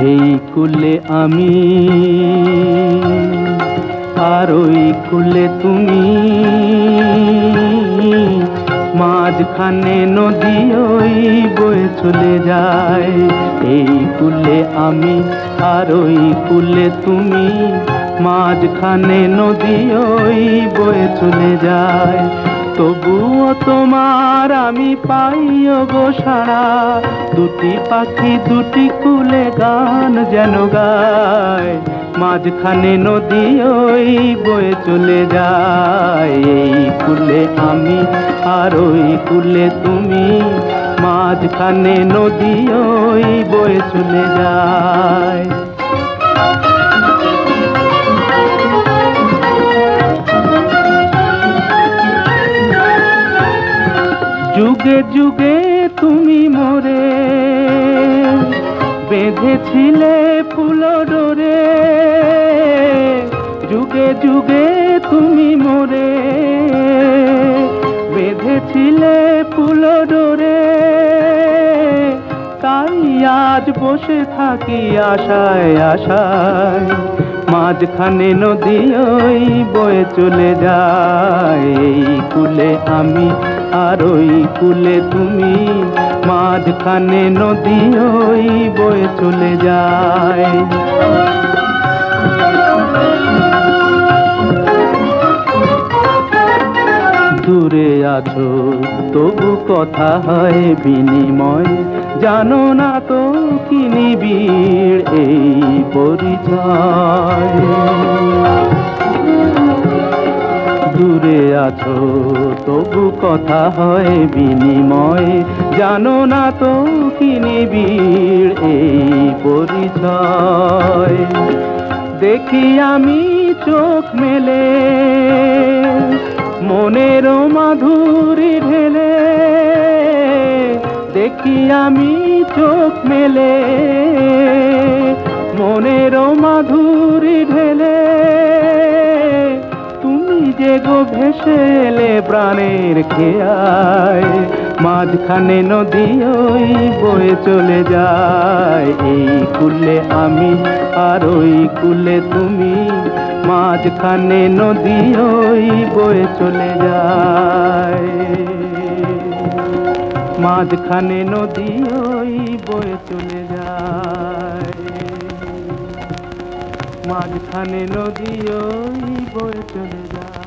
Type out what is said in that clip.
এই কুলে আমি আর ওই কুলে তুমি, মাঝখানে নদী ওই বয়ে চলে যায়। এই কুলে আমি আর ওই কুলে তুমি, মাঝখানে নদী ওই বয়ে চলে যায়। তবুও তোমার আমি পাইও গো সাড়া, দুটি পাখি দুটি কুলে গান যেন গায়। মাঝখানে নদী ওই বয়ে চলে যায়। এই কুলে আমি আর ওই কুলে তুমি, মাঝখানে নদী ওই বয়ে চলে যায়। যুগে যুগে তুমি মোরে বেঁধেছিলে ফুল ডোরে, যুগে যুগে তুমি মোরে বেঁধেছিলে ফুল ডোরে। তাই আজ বসে থাকি আশায় আশায়, মাঝখানে নদী ওই বয়ে চলে যায়। এই কুলে আমি আর ওই কুলে তুমি, মাঝখানে নদী ওই বয়ে চলে যায়। দূরে আছো তবু কথা হয় বিনিময়, জানো না তো কি নিবিড় এই পরিচয়। দূরে আছো তবু কথা হয় বিনিময়, জানো না তো কি নিবিড় এই পরিচয়। দেখি আমি চোখ মেলে মনের মাধুরী ঢেলে, দেখি আমি চোখ মেলে মনের মাধুরী ঢেলে। তুমি যে গো ভেসে এলে প্রাণের খেয়ায়, মাঝখানে নদী ওই বয়ে চলে যায়। এই কুলে আমি আর ওই কুলে তুমি, মাঝখানে নদী ওই বয়ে চলে যায়। মাঝখানে নদী ওই বয়ে চলে যায়। মাঝখানে নদী ওই বয়ে চলে যায়।